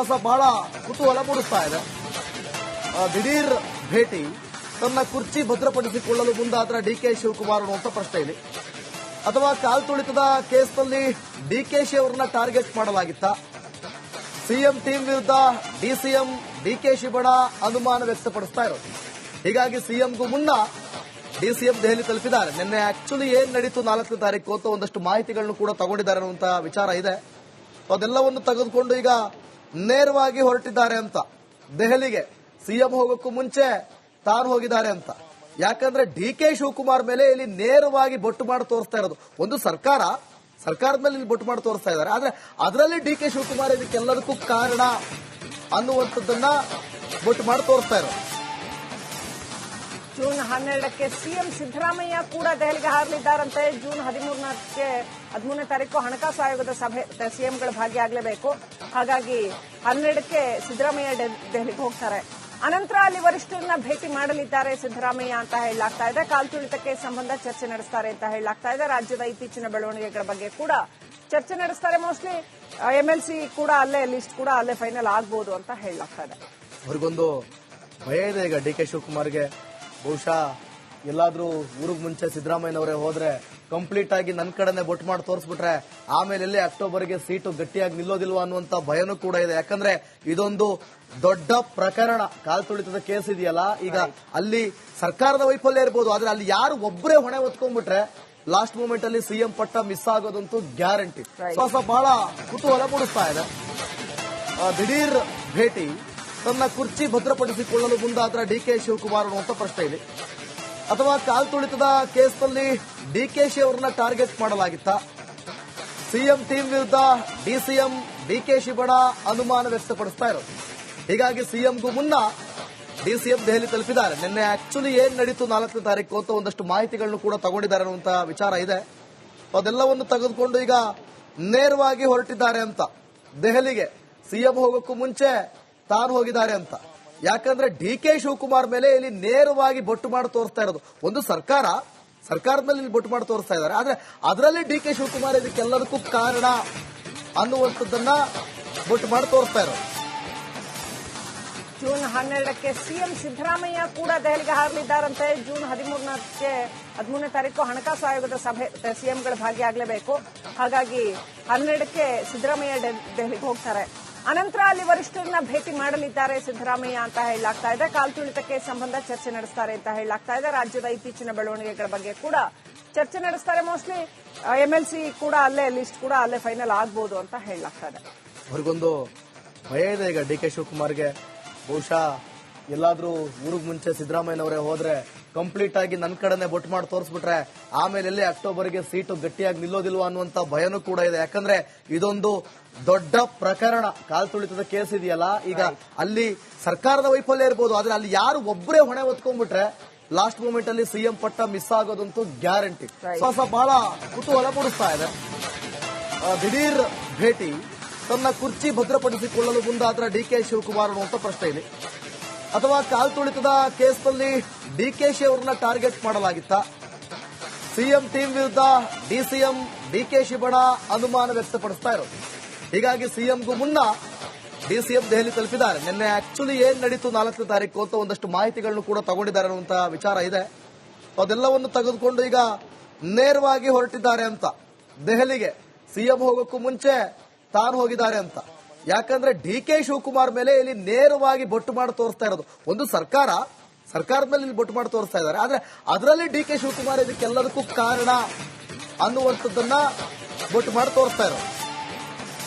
ಹೊಸ ಬಹಳ ಕುತೂಹಲ ಮೂಡಿಸ್ತಾ ಇದೆ. ದಿಢೀರ್ ಭೇಟಿ, ತನ್ನ ಕುರ್ಚಿ ಭದ್ರಪಡಿಸಿಕೊಳ್ಳಲು ಮುಂದಾದ ಡಿಕೆ ಶಿವಕುಮಾರ್ ಅನ್ನುವಂಥ ಪ್ರಶ್ನೆ ಇದೆ. ಅಥವಾ ಕಾಲ್ತುಳಿತದ ಕೇಸ್ನಲ್ಲಿ ಡಿಕೆಶಿ ಅವರನ್ನ ಟಾರ್ಗೆಟ್ ಮಾಡಲಾಗಿತ್ತ? ಸಿಎಂ ಟೀಮ್ ವಿರುದ್ಧ ಡಿಸಿಎಂ ಡಿಕೆಶಿ ಬಣ ಅನುಮಾನ ವ್ಯಕ್ತಪಡಿಸ್ತಾ ಇರೋದು. ಹೀಗಾಗಿ ಸಿಎಂಗೂ ಮುನ್ನ ಡಿಸಿಎಂ ದೆಹಲಿ ತಲುಪಿದ್ದಾರೆ. ನಿನ್ನೆ ಆಕ್ಚುಲಿ ಏನ್ ನಡೀತು 4ನೇ ತಾರೀಕು ಅಂತ ಒಂದಷ್ಟು ಮಾಹಿತಿಗಳನ್ನು ಕೂಡ ತಗೊಂಡಿದ್ದಾರೆ ಅನ್ನುವಂತಹ ವಿಚಾರ ಇದೆ. ಅದೆಲ್ಲವನ್ನು ತೆಗೆದುಕೊಂಡು ಈಗ ನೇರವಾಗಿ ಹೊರಟಿದ್ದಾರೆ ಅಂತ ದೆಹಲಿಗೆ. ಸಿಎಂ ಹೋಗೋಕ್ಕೂ ಮುಂಚೆ ತಾನು ಹೋಗಿದ್ದಾರೆ ಅಂತ. ಯಾಕಂದ್ರೆ ಡಿಕೆ ಶಿವಕುಮಾರ್ ಮೇಲೆ ಇಲ್ಲಿ ನೇರವಾಗಿ ಬೊಟ್ಟು ಮಾಡಿ ತೋರಿಸ್ತಾ ಇರೋದು. ಒಂದು ಸರ್ಕಾರದ ಮೇಲೆ ಇಲ್ಲಿ ಬೊಟ್ಟು ಮಾಡಿ ತೋರಿಸ್ತಾ ಇದ್ದಾರೆ. ಆದ್ರೆ ಅದರಲ್ಲಿ ಡಿಕೆ ಶಿವಕುಮಾರ್ ಇದಕ್ಕೆಲ್ಲದಕ್ಕೂ ಕಾರಣ ಅನ್ನುವಂಥದ್ದನ್ನ ಬೊಟ್ಟು ಮಾಡಿ ತೋರಿಸ್ತಾ ಇರೋದು. ಜೂನ್ 12ಕ್ಕೆ ಸಿಎಂ ಸಿದ್ದರಾಮಯ್ಯ ಕೂಡ ದೆಹಲಿಗೆ ಹಾರಲಿದ್ದಾರಂತೆ. ಜೂನ್ 13ನೇ ತಾರೀಕು ಹಣಕಾಸು ಆಯೋಗದ ಸಭೆ, ಸಿಎಂಗಳು ಭಾಗಿಯಾಗಲೇಬೇಕು. ಹಾಗಾಗಿ 12ಕ್ಕೆ ಸಿದ್ದರಾಮಯ್ಯ ದೆಹಲಿಗೆ ಹೋಗ್ತಾರೆ. ಅನಂತರ ಅಲ್ಲಿ ವರಿಷ್ಠರನ್ನ ಭೇಟಿ ಮಾಡಲಿದ್ದಾರೆ ಸಿದ್ದರಾಮಯ್ಯ ಅಂತ ಹೇಳಲಾಗ್ತಾ ಇದೆ. ಕಾಲ್ತುಳಿತಕ್ಕೆ ಸಂಬಂಧ ಚರ್ಚೆ ನಡೆಸ್ತಾರೆ ಅಂತ ಹೇಳಲಾಗ್ತಾ ಇದೆ. ರಾಜ್ಯದ ಇತ್ತೀಚಿನ ಬೆಳವಣಿಗೆಗಳ ಬಗ್ಗೆ ಕೂಡ ಚರ್ಚೆ ನಡೆಸ್ತಾರೆ. ಮೋಸ್ಟ್ಲಿ ಎಂಎಲ್ಸಿ ಕೂಡ ಅಲ್ಲೇ, ಲಿಸ್ಟ್ ಕೂಡ ಅಲ್ಲೇ ಫೈನಲ್ ಆಗಬಹುದು ಅಂತ ಹೇಳಲಾಗ್ತಾ ಇದೆ. ಅವ್ರಿಗೊಂದು ಭಯ ಇದೆ ಈಗ ಡಿಕೆ ಶಿವಕುಮಾರ್ಗೆ. ಬಹುಶಃ ಎಲ್ಲಾದ್ರೂ ಊರಿಗೆ ಮುಂಚೆ ಸಿದ್ದರಾಮಯ್ಯನವರೇ ಹೋದ್ರೆ ಕಂಪ್ಲೀಟ್ ಆಗಿ ನನ್ನ ಕಡೆನೆ ಬೊಟ್ಟು ಮಾಡಿ ತೋರಿಸ್ಬಿಟ್ರೆ ಆಮೇಲೆ ಎಲ್ಲಿ ಅಕ್ಟೋಬರ್ಗೆ ಸೀಟು ಗಟ್ಟಿಯಾಗಿ ನಿಲ್ಲೋದಿಲ್ವಾ ಅನ್ನುವಂತ ಭಯನೂ ಕೂಡ ಇದೆ. ಯಾಕಂದ್ರೆ ಇದೊಂದು ದೊಡ್ಡ ಪ್ರಕರಣ, ಕಾಲ್ತುಳಿತದ ಕೇಸ್ ಇದೆಯಲ್ಲ. ಈಗ ಅಲ್ಲಿ ಸರ್ಕಾರದ ವೈಫಲ್ಯ ಇರಬಹುದು, ಆದ್ರೆ ಅಲ್ಲಿ ಯಾರು ಒಬ್ಬರೇ ಹೊಣೆ ಹೊತ್ಕೊಂಡ್ಬಿಟ್ರೆ ಲಾಸ್ಟ್ ಮೂಮೆಂಟ್ ಅಲ್ಲಿ ಸಿಎಂ ಪಟ್ಟ ಮಿಸ್ ಆಗೋದಂತೂ ಗ್ಯಾರಂಟಿ. ಹೊಸ ಬಹಳ ಕುತೂಹಲ ಮೂಡಿಸ್ತಾ ಇದೆ. ದಿಢೀರ್ ಭೇಟಿ, ತನ್ನ ಕುರ್ಚಿ ಭದ್ರಪಡಿಸಿಕೊಳ್ಳಲು ಮುಂದಾದ ಡಿಕೆ ಶಿವಕುಮಾರ್ ಅನ್ನುವಂಥ ಪ್ರಶ್ನೆ ಇದೆ. ಅಥವಾ ಕಾಲ್ತುಳಿತದ ಕೇಸ್ನಲ್ಲಿ ಡಿಕೆಶಿ ಅವರನ್ನ ಟಾರ್ಗೆಟ್ ಮಾಡಲಾಗಿತ್ತ? ಸಿಎಂ ಟೀಮ್ ವಿರುದ್ಧ ಡಿಸಿಎಂ ಡಿಕೆಶಿ ಬಣ ಅನುಮಾನ ವ್ಯಕ್ತಪಡಿಸ್ತಾ ಇರೋದು. ಹೀಗಾಗಿ ಸಿಎಂಗೂ ಮುನ್ನ ಡಿಸಿಎಂ ದೆಹಲಿ ತಲುಪಿದ್ದಾರೆ. ನಿನ್ನೆ ಆಕ್ಚುಲಿ ಏನ್ ನಡೀತು 4ನೇ ತಾರೀಕು ಅಂತ ಒಂದಷ್ಟು ಮಾಹಿತಿಗಳನ್ನು ಕೂಡ ತಗೊಂಡಿದ್ದಾರೆ ಅನ್ನುವಂತಹ ವಿಚಾರ ಇದೆ. ಅದೆಲ್ಲವನ್ನು ತೆಗೆದುಕೊಂಡು ಈಗ ನೇರವಾಗಿ ಹೊರಟಿದ್ದಾರೆ ಅಂತ ದೆಹಲಿಗೆ. ಸಿಎಂ ಹೋಗೋಕ್ಕೂ ಮುಂಚೆ ತಾನು ಹೋಗಿದ್ದಾರೆ ಅಂತ. ಯಾಕಂದ್ರೆ ಡಿಕೆ ಶಿವಕುಮಾರ್ ಮೇಲೆ ಇಲ್ಲಿ ನೇರವಾಗಿ ಬೊಟ್ಟು ಮಾಡಿ ತೋರಿಸ್ತಾ ಇರೋದು. ಒಂದು ಸರ್ಕಾರದ ಮೇಲೆ ಇಲ್ಲಿ ಬೊಟ್ಟು ಮಾಡಿ ತೋರಿಸ್ತಾ ಇದ್ದಾರೆ. ಆದ್ರೆ ಅದರಲ್ಲಿ ಡಿಕೆ ಶಿವಕುಮಾರ್ ಇದಕ್ಕೆಲ್ಲದಕ್ಕೂ ಕಾರಣ ಅನ್ನುವಂಥದ್ದನ್ನ ಬೊಟ್ಟು ಮಾಡಿ ತೋರಿಸ್ತಾ ಇರೋದು. ಜೂನ್ 12ಕ್ಕೆ ಸಿಎಂ ಸಿದ್ದರಾಮಯ್ಯ ಕೂಡ ದೆಹಲಿಗೆ ಹಾರಲಿದ್ದಾರಂತೆ. ಜೂನ್ 13ನೇ ತಾರೀಕು ಹಣಕಾಸು ಆಯೋಗದ ಸಭೆ, ಸಿಎಂಗಳು ಭಾಗಿಯಾಗಲೇಬೇಕು. ಹಾಗಾಗಿ 12ಕ್ಕೆ ಸಿದ್ದರಾಮಯ್ಯ ದೆಹಲಿಗೆ ಹೋಗ್ತಾರೆ. ಅನಂತರ ಅಲ್ಲಿ ವರಿಷ್ಠರನ್ನ ಭೇಟಿ ಮಾಡಲಿದ್ದಾರೆ ಸಿದ್ದರಾಮಯ್ಯ ಅಂತ ಹೇಳಲಾಗ್ತಾ ಇದೆ. ಕಾಲ್ತುಳಿತಕ್ಕೆ ಸಂಬಂಧ ಚರ್ಚೆ ನಡೆಸ್ತಾರೆ ಅಂತ ಹೇಳಲಾಗ್ತಾ ಇದೆ. ರಾಜ್ಯದ ಇತ್ತೀಚಿನ ಬೆಳವಣಿಗೆಗಳ ಬಗ್ಗೆ ಕೂಡ ಚರ್ಚೆ ನಡೆಸ್ತಾರೆ. ಮೋಸ್ಟ್ಲಿ ಎಂಎಲ್ಸಿ ಕೂಡ ಅಲ್ಲೇ, ಲಿಸ್ಟ್ ಕೂಡ ಅಲ್ಲೇ ಫೈನಲ್ ಆಗಬಹುದು ಅಂತ ಹೇಳಲಾಗ್ತಾ ಇದೆ. ಅವ್ರಿಗೊಂದು ಭಯ ಇದೆ ಈಗ ಡಿಕೆ ಶಿವಕುಮಾರ್ಗೆ. ಬಹುಶಃ ಎಲ್ಲಾದ್ರೂ ಊರಿಗೆ ಮುಂಚೆ ಸಿದ್ದರಾಮಯ್ಯನವರೇ ಹೋದ್ರೆ ಕಂಪ್ಲೀಟ್ ಆಗಿ ನನ್ನ ಕಡೆನೆ ಬೊಟ್ಟು ಮಾಡಿ ತೋರಿಸ್ಬಿಟ್ರೆ ಆಮೇಲೆ ಎಲ್ಲಿ ಅಕ್ಟೋಬರ್ಗೆ ಸೀಟು ಗಟ್ಟಿಯಾಗಿ ನಿಲ್ಲೋದಿಲ್ವಾ ಅನ್ನುವಂತ ಭಯನೂ ಕೂಡ ಇದೆ. ಯಾಕಂದ್ರೆ ಇದೊಂದು ದೊಡ್ಡ ಪ್ರಕರಣ, ಕಾಲ್ತುಳಿತದ ಕೇಸ್ ಇದೆಯಲ್ಲ. ಈಗ ಅಲ್ಲಿ ಸರ್ಕಾರದ ವೈಫಲ್ಯ ಇರಬಹುದು, ಆದ್ರೆ ಅಲ್ಲಿ ಯಾರು ಒಬ್ಬರೇ ಹೊಣೆ ಹೊತ್ಕೊಂಡ್ಬಿಟ್ರೆ ಲಾಸ್ಟ್ ಮೂಮೆಂಟ್ ಅಲ್ಲಿ ಸಿಎಂ ಪಟ್ಟ ಮಿಸ್ ಆಗೋದಂತೂ ಗ್ಯಾರಂಟಿ. ಹೊಸ ಬಹಳ ಕುತೂಹಲ ಮೂಡಿಸ್ತಾ ಇದೆ. ದಿಢೀರ್ ಭೇಟಿ, ತನ್ನ ಕುರ್ಚಿ ಭದ್ರಪಡಿಸಿಕೊಳ್ಳಲು ಮುಂದಾದ ಡಿಕೆ ಶಿವಕುಮಾರ್ ಅನ್ನುವಂಥ ಪ್ರಶ್ನೆ ಇದೆ. ಅಥವಾ ಕಾಲ್ತುಳಿತದ ಕೇಸ್ನಲ್ಲಿ ಡಿಕೆಶಿ ಅವರನ್ನ ಟಾರ್ಗೆಟ್ ಮಾಡಲಾಗಿತ್ತ? ಸಿಎಂ ಟೀಮ್ ವಿರುದ್ಧ ಡಿಸಿಎಂ ಡಿಕೆಶಿ ಬಣ ಅನುಮಾನ ವ್ಯಕ್ತಪಡಿಸ್ತಾ ಇರೋದು. ಹೀಗಾಗಿ ಸಿಎಂಗೂ ಮುನ್ನ ಡಿಸಿಎಂ ದೆಹಲಿ ತಲುಪಿದ್ದಾರೆ. ನಿನ್ನೆ ಆಕ್ಚುಲಿ ಏನ್ ನಡೀತು 4ನೇ ತಾರೀಕು ಅಂತ ಒಂದಷ್ಟು ಮಾಹಿತಿಗಳನ್ನು ಕೂಡ ತಗೊಂಡಿದ್ದಾರೆ ಅನ್ನುವಂತಹ ವಿಚಾರ ಇದೆ. ಅದೆಲ್ಲವನ್ನು ತೆಗೆದುಕೊಂಡು ಈಗ ನೇರವಾಗಿ ಹೊರಟಿದ್ದಾರೆ ಅಂತ ದೆಹಲಿಗೆ. ಸಿಎಂ ಹೋಗೋಕ್ಕೂ ಮುಂಚೆ ತಾನು ಹೋಗಿದ್ದಾರೆ ಅಂತ. ಯಾಕಂದ್ರೆ ಡಿಕೆ ಶಿವಕುಮಾರ್ ಮೇಲೆ ಇಲ್ಲಿ ನೇರವಾಗಿ ಬೊಟ್ಟು ಮಾಡಿ ತೋರಿಸ್ತಾ ಇರೋದು. ಒಂದು ಸರ್ಕಾರದ ಮೇಲೆ ಇಲ್ಲಿ ಬೊಟ್ಟು ಮಾಡಿ ತೋರಿಸ್ತಾ ಇದ್ದಾರೆ. ಆದ್ರೆ ಅದರಲ್ಲಿ ಡಿಕೆ ಶಿವಕುಮಾರ್ ಇದಕ್ಕೆಲ್ಲದಕ್ಕೂ ಕಾರಣ ಅನ್ನುವಂಥದ್ದನ್ನ ಬೊಟ್ಟು ಮಾಡಿ ತೋರಿಸ್ತಾ ಇರೋದು.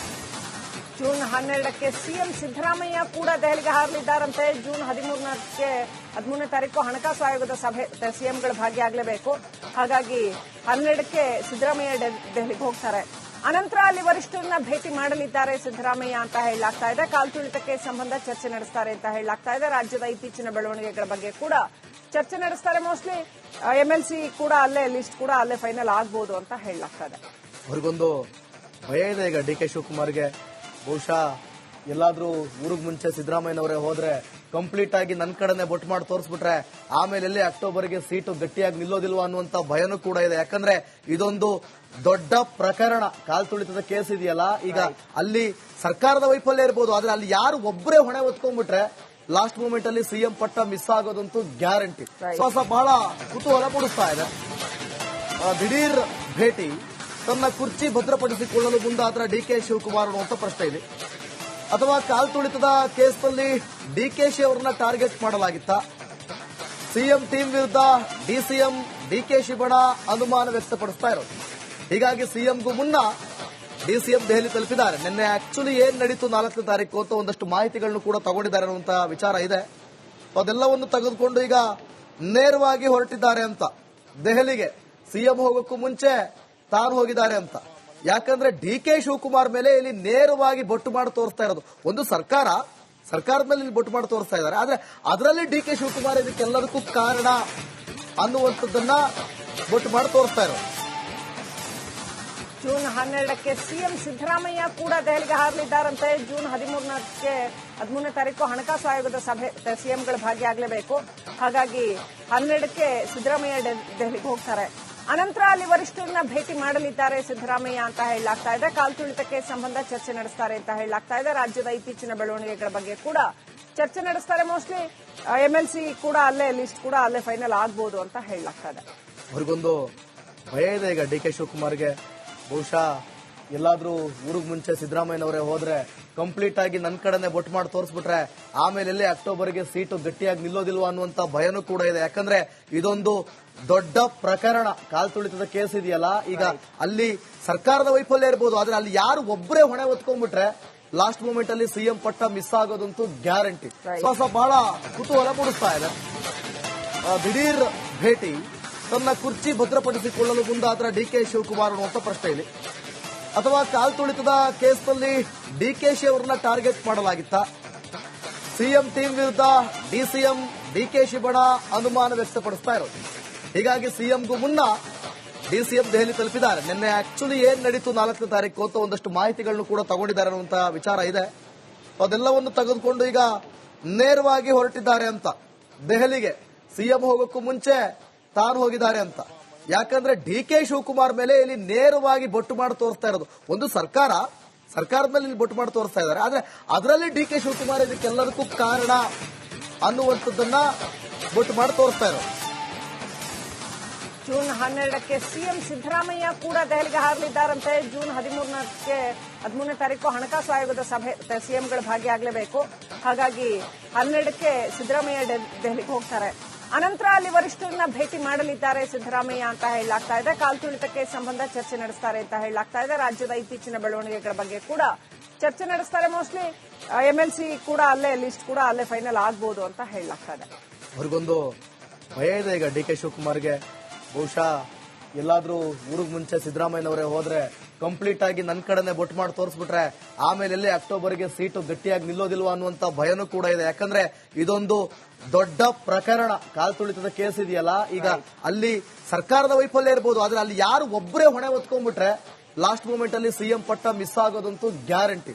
ಜೂನ್ 12ಕ್ಕೆ ಸಿಎಂ ಸಿದ್ದರಾಮಯ್ಯ ಕೂಡ ದೆಹಲಿಗೆ ಹಾರಲಿದ್ದಾರಂತೆ. ಜೂನ್ 13ನೇ ತಾರೀಕು ಹಣಕಾಸು ಆಯೋಗದ ಸಭೆ, ಸಿಎಂಗಳು ಭಾಗಿಯಾಗಲೇಬೇಕು. ಹಾಗಾಗಿ 12ಕ್ಕೆ ಸಿದ್ದರಾಮಯ್ಯ ದೆಹಲಿಗೆ ಹೋಗ್ತಾರೆ. ಅನಂತರ ಅಲ್ಲಿ ವರಿಷ್ಠರನ್ನ ಭೇಟಿ ಮಾಡಲಿದ್ದಾರೆ ಸಿದ್ದರಾಮಯ್ಯ ಅಂತ ಹೇಳಲಾಗ್ತಾ ಇದೆ. ಕಾಲ್ತುಳಿತಕ್ಕೆ ಸಂಬಂಧ ಚರ್ಚೆ ನಡೆಸ್ತಾರೆ ಅಂತ ಹೇಳಲಾಗ್ತಾ ಇದೆ. ರಾಜ್ಯದ ಇತ್ತೀಚಿನ ಬೆಳವಣಿಗೆಗಳ ಬಗ್ಗೆ ಕೂಡ ಚರ್ಚೆ ನಡೆಸ್ತಾರೆ. ಮೋಸ್ಟ್ಲಿ ಎಂಎಲ್ಸಿ ಕೂಡ ಅಲ್ಲೇ, ಲಿಸ್ಟ್ ಕೂಡ ಅಲ್ಲೇ ಫೈನಲ್ ಆಗಬಹುದು ಅಂತ ಹೇಳಲಾಗ್ತಾ ಇದೆ. ಅವ್ರಿಗೊಂದು ಭಯ ಇದೆ ಈಗ ಡಿಕೆ ಶಿವಕುಮಾರ್ಗೆ. ಬಹುಶಃ ಎಲ್ಲಾದ್ರೂ ಊರಿಗೆ ಮುಂಚೆ ಸಿದ್ದರಾಮಯ್ಯನವರೇ ಹೋದ್ರೆ ಕಂಪ್ಲೀಟ್ ಆಗಿ ನನ್ನ ಕಡೆನೆ ಬೊಟ್ಟು ಮಾಡಿ ತೋರಿಸ್ಬಿಟ್ರೆ ಆಮೇಲೆ ಎಲ್ಲಿ ಅಕ್ಟೋಬರ್ಗೆ ಸೀಟು ಗಟ್ಟಿಯಾಗಿ ನಿಲ್ಲೋದಿಲ್ವಾ ಅನ್ನುವಂತ ಭಯನೂ ಕೂಡ ಇದೆ. ಯಾಕಂದ್ರೆ ಇದೊಂದು ದೊಡ್ಡ ಪ್ರಕರಣ, ಕಾಲ್ ತುಳಿತದ ಕೇಸ್ ಇದೆಯಲ್ಲ, ಈಗ ಅಲ್ಲಿ ಸರ್ಕಾರದ ವೈಫಲ್ಯ ಇರ್ಬೋದು, ಆದ್ರೆ ಅಲ್ಲಿ ಯಾರು ಒಬ್ಬರೇ ಹೊಣೆ ಹೊತ್ಕೊಂಡ್ಬಿಟ್ರೆ ಲಾಸ್ಟ್ ಮೂಮೆಂಟ್ ಅಲ್ಲಿ ಸಿಎಂ ಪಟ್ಟ ಮಿಸ್ ಆಗೋದಂತೂ ಗ್ಯಾರಂಟಿ. ಬಹಳ ಕುತೂಹಲ ಮೂಡಿಸ್ತಾ ಇದೆ. ದಿಢೀರ್ ಭೇಟಿ, ತನ್ನ ಕುರ್ಚಿ ಭದ್ರಪಡಿಸಿಕೊಳ್ಳಲು ಮುಂದಾದ್ರ ಡಿಕೆ ಶಿವಕುಮಾರ್ ಅನ್ನುವಂತ ಪ್ರಶ್ನೆ ಇದೆ. ಅಥವಾ ಕಾಲ್ ತುಳಿತದ ಕೇಸ್ನಲ್ಲಿ ಡಿಕೆಶಿ ಅವರನ್ನ ಟಾರ್ಗೆಟ್ ಮಾಡಲಾಗಿತ್ತ? ಸಿಎಂ ಟೀಮ್ ವಿರುದ್ಧ ಡಿಸಿಎಂ ಡಿಕೆಶಿ ಬಣ ಅನುಮಾನ ವ್ಯಕ್ತಪಡಿಸ್ತಾ ಇರೋದು. ಹೀಗಾಗಿ ಸಿಎಂಗೂ ಮುನ್ನ ಡಿಸಿಎಂ ದೆಹಲಿ ತಲುಪಿದ್ದಾರೆ. ನಿನ್ನೆ ಆಕ್ಚುಲಿ ಏನ್ ನಡೀತು 4ನೇ ತಾರೀಕು ಅಂತ ಒಂದಷ್ಟು ಮಾಹಿತಿಗಳನ್ನು ಕೂಡ ತಗೊಂಡಿದ್ದಾರೆ ಅನ್ನುವಂತ ವಿಚಾರ ಇದೆ. ಅದೆಲ್ಲವನ್ನು ತೆಗೆದುಕೊಂಡು ಈಗ ನೇರವಾಗಿ ಹೊರಟಿದ್ದಾರೆ ಅಂತ ದೆಹಲಿಗೆ. ಸಿಎಂ ಹೋಗೋಕ್ಕೂ ಮುಂಚೆ ತಾನು ಹೋಗಿದ್ದಾರೆ ಅಂತ. ಯಾಕಂದ್ರೆ ಡಿಕೆ ಶಿವಕುಮಾರ್ ಮೇಲೆ ಇಲ್ಲಿ ನೇರವಾಗಿ ಬೊಟ್ಟು ಮಾಡಿ ತೋರಿಸ್ತಾ ಇರೋದು. ಒಂದು ಸರ್ಕಾರದ ಮೇಲೆ ಇಲ್ಲಿ ಬೊಟ್ಟು ಮಾಡಿ ತೋರಿಸ್ತಾ ಇದ್ದಾರೆ, ಆದ್ರೆ ಅದರಲ್ಲಿ ಡಿಕೆ ಶಿವಕುಮಾರ್ ಇದಕ್ಕೆಲ್ಲದಕ್ಕೂ ಕಾರಣ ಅನ್ನುವಂಥದ್ದನ್ನ ಬೊಟ್ಟು ಮಾಡಿ ತೋರಿಸ್ತಾ ಇರೋದು. ಜೂನ್ 12ಕ್ಕೆ ಸಿಎಂ ಸಿದ್ದರಾಮಯ್ಯ ಕೂಡ ದೆಹಲಿಗೆ ಹಾರಲಿದ್ದಾರಂತೆ. ಜೂನ್ 13ನೇ ತಾರೀಕು ಹಣಕಾಸು ಆಯೋಗದ ಸಭೆ, ಸಿಎಂಗಳು ಭಾಗಿಯಾಗಲೇಬೇಕು. ಹಾಗಾಗಿ 12ಕ್ಕೆ ಸಿದ್ದರಾಮಯ್ಯ ದೆಹಲಿಗೆ ಹೋಗ್ತಾರೆ. ಅನಂತರ ಅಲ್ಲಿ ವರಿಷ್ಠರನ್ನ ಭೇಟಿ ಮಾಡಲಿದ್ದಾರೆ ಸಿದ್ದರಾಮಯ್ಯ ಅಂತ ಹೇಳಲಾಗ್ತಾ ಇದೆ. ಕಾಲ್ ತುಳಿತಕ್ಕೆ ಸಂಬಂಧ ಚರ್ಚೆ ನಡೆಸ್ತಾರೆ ಅಂತ ಹೇಳಲಾಗ್ತಾ ಇದೆ. ರಾಜ್ಯದ ಇತ್ತೀಚಿನ ಬೆಳವಣಿಗೆಗಳ ಬಗ್ಗೆ ಕೂಡ ಚರ್ಚೆ ನಡೆಸ್ತಾರೆ. ಮೋಸ್ಟ್ಲಿ ಎಂಎಲ್ಸಿ ಕೂಡ ಅಲ್ಲೇ, ಲಿಸ್ಟ್ ಕೂಡ ಅಲ್ಲೇ ಫೈನಲ್ ಆಗ್ಬಹುದು ಅಂತ ಹೇಳಲಾಗ್ತಾ ಇದೆ. ಅವ್ರಿಗೊಂದು ಭಯ ಇದೆ ಈಗ ಡಿಕೆ ಶಿವಕುಮಾರ್ಗೆ. ಬಹುಶಃ ಎಲ್ಲಾದ್ರೂ ಊರಿಗೆ ಮುಂಚೆ ಸಿದ್ದರಾಮಯ್ಯನವರೇ ಹೋದ್ರೆ ಕಂಪ್ಲೀಟ್ ಆಗಿ ನನ್ನ ಕಡೆನೆ ಬೊಟ್ಟು ಮಾಡಿ ತೋರಿಸ್ಬಿಟ್ರೆ ಆಮೇಲೆ ಎಲ್ಲಿ ಅಕ್ಟೋಬರ್ಗೆ ಸೀಟು ಗಟ್ಟಿಯಾಗಿ ನಿಲ್ಲೋದಿಲ್ವಾ ಅನ್ನುವಂತ ಭಯನೂ ಕೂಡ ಇದೆ. ಯಾಕಂದ್ರೆ ಇದೊಂದು ದೊಡ್ಡ ಪ್ರಕರಣ, ಕಾಲ್ ತುಳಿತದ ಕೇಸ್ ಇದೆಯಲ್ಲ, ಈಗ ಅಲ್ಲಿ ಸರ್ಕಾರದ ವೈಫಲ್ಯ ಇರ್ಬೋದು, ಆದ್ರೆ ಅಲ್ಲಿ ಯಾರು ಒಬ್ಬರೇ ಹೊಣೆ ಹೊತ್ಕೊಂಡ್ಬಿಟ್ರೆ ಲಾಸ್ಟ್ ಮೂಮೆಂಟ್ ಅಲ್ಲಿ ಸಿಎಂ ಪಟ್ಟ ಮಿಸ್ ಆಗೋದಂತೂ ಗ್ಯಾರಂಟಿ. ಬಹಳ ಕುತೂಹಲ ಮೂಡಿಸ್ತಾ ಇದೆ. ದಿಢೀರ್ ಭೇಟಿ, ತನ್ನ ಕುರ್ಚಿ ಭದ್ರಪಡಿಸಿಕೊಳ್ಳಲು ಮುಂದಾದ್ರ ಡಿಕೆ ಶಿವಕುಮಾರ್ ಅನ್ನುವಂತ ಪ್ರಶ್ನೆ ಇದೆ. ಅಥವಾ ಕಾಲ್ ತುಳಿತದ ಕೇಸ್ನಲ್ಲಿ ಡಿಕೆಶಿ ಅವರನ್ನ ಟಾರ್ಗೆಟ್ ಮಾಡಲಾಗಿತ್ತ? ಸಿಎಂ ಟೀಮ್ ವಿರುದ್ಧ ಡಿಸಿಎಂ ಡಿಕೆಶಿ ಬಣ ಅನುಮಾನ ವ್ಯಕ್ತಪಡಿಸ್ತಾ ಇರೋದು. ಹೀಗಾಗಿ ಸಿಎಂಗೂ ಮುನ್ನ ಡಿಸಿಎಂ ದೆಹಲಿ ತಲುಪಿದ್ದಾರೆ. ನಿನ್ನೆ ಆಕ್ಚುಲಿ ಏನ್ ನಡೀತು 4ನೇ ತಾರೀಕು ಅಂತ ಒಂದಷ್ಟು ಮಾಹಿತಿಗಳನ್ನು ಕೂಡ ತಗೊಂಡಿದ್ದಾರೆ ಅನ್ನುವಂತ ವಿಚಾರ ಇದೆ. ಅದೆಲ್ಲವನ್ನು ತೆಗೆದುಕೊಂಡು ಈಗ ನೇರವಾಗಿ ಹೊರಟಿದ್ದಾರೆ ಅಂತ ದೆಹಲಿಗೆ. ಸಿಎಂ ಹೋಗೋಕ್ಕೂ ಮುಂಚೆ ತಾನು ಹೋಗಿದ್ದಾರೆ ಅಂತ. ಯಾಕಂದ್ರೆ ಡಿಕೆ ಶಿವಕುಮಾರ್ ಮೇಲೆ ಇಲ್ಲಿ ನೇರವಾಗಿ ಬೊಟ್ಟು ಮಾಡಿ ತೋರಿಸ್ತಾ ಇರೋದು. ಒಂದು ಸರ್ಕಾರದ ಮೇಲೆ ಇಲ್ಲಿ ಬೊಟ್ಟು ಮಾಡಿ ತೋರಿಸ್ತಾ ಇದ್ದಾರೆ, ಆದ್ರೆ ಅದರಲ್ಲಿ ಡಿಕೆ ಶಿವಕುಮಾರ್ ಇದಕ್ಕೆಲ್ಲದಕ್ಕೂ ಕಾರಣ ಅನ್ನುವಂಥದ್ದನ್ನ ಬೊಟ್ಟು ಮಾಡಿ ತೋರಿಸ್ತಾ ಇರೋದು. ಜೂನ್ 12ಕ್ಕೆ ಸಿಎಂ ಸಿದ್ದರಾಮಯ್ಯ ಕೂಡ ದೆಹಲಿಗೆ ಹಾರಲಿದ್ದಾರಂತೆ. ಜೂನ್ 13ನೇ ತಾರೀಕು ಹಣಕಾಸು ಆಯೋಗದ ಸಭೆ, ಸಿಎಂಗಳು ಭಾಗಿಯಾಗಲೇಬೇಕು. ಹಾಗಾಗಿ 12ಕ್ಕೆ ಸಿದ್ದರಾಮಯ್ಯ ದೆಹಲಿಗೆ ಹೋಗ್ತಾರೆ. ಅನಂತರ ಅಲ್ಲಿ ವರಿಷ್ಠರನ್ನ ಭೇಟಿ ಮಾಡಲಿದ್ದಾರೆ ಸಿದ್ದರಾಮಯ್ಯ ಅಂತ ಹೇಳಲಾಗ್ತಾ ಇದೆ. ಕಾಲ್ ತುಳಿತಕ್ಕೆ ಸಂಬಂಧ ಚರ್ಚೆ ನಡೆಸ್ತಾರೆ ಅಂತ ಹೇಳಲಾಗ್ತಾ ಇದೆ. ರಾಜ್ಯದ ಇತ್ತೀಚಿನ ಬೆಳವಣಿಗೆಗಳ ಬಗ್ಗೆ ಕೂಡ ಚರ್ಚೆ ನಡೆಸ್ತಾರೆ. ಮೋಸ್ಟ್ಲಿ ಎಂಎಲ್ಸಿ ಕೂಡ ಅಲ್ಲೇ, ಲಿಸ್ಟ್ ಕೂಡ ಅಲ್ಲೇ ಫೈನಲ್ ಆಗ್ಬಹುದು ಅಂತ ಹೇಳಲಾಗ್ತಾ ಇದೆ. ಅವ್ರಿಗೊಂದು ಭಯ ಇದೆ ಈಗ ಡಿಕೆ ಶಿವಕುಮಾರ್ಗೆ. ಬಹುಶಃ ಎಲ್ಲಾದ್ರೂ ಊರಿಗೆ ಮುಂಚೆ ಸಿದ್ದರಾಮಯ್ಯನವರೇ ಹೋದ್ರೆ ಕಂಪ್ಲೀಟ್ ಆಗಿ ನನ್ನ ಕಡೆನೆ ಬೊಟ್ಟು ಮಾಡಿ ತೋರಿಸ್ಬಿಟ್ರೆ ಆಮೇಲೆ ಎಲ್ಲಿ ಅಕ್ಟೋಬರ್ಗೆ ಸೀಟು ಗಟ್ಟಿಯಾಗಿ ನಿಲ್ಲೋದಿಲ್ವಾ ಅನ್ನುವಂತ ಭಯನೂ ಕೂಡ ಇದೆ. ಯಾಕಂದ್ರೆ ಇದೊಂದು ದೊಡ್ಡ ಪ್ರಕರಣ, ಕಾಲ್ ತುಳಿತದ ಕೇಸ್ ಇದೆಯಲ್ಲ, ಈಗ ಅಲ್ಲಿ ಸರ್ಕಾರದ ವೈಫಲ್ಯ ಇರ್ಬೋದು, ಆದ್ರೆ ಅಲ್ಲಿ ಯಾರು ಒಬ್ಬರೇ ಹೊಣೆ ಹೊತ್ಕೊಂಡ್ಬಿಟ್ರೆ ಲಾಸ್ಟ್ ಮೂಮೆಂಟ್ ಅಲ್ಲಿ ಸಿಎಂ ಪಟ್ಟ ಮಿಸ್ ಆಗೋದಂತೂ ಗ್ಯಾರಂಟಿ.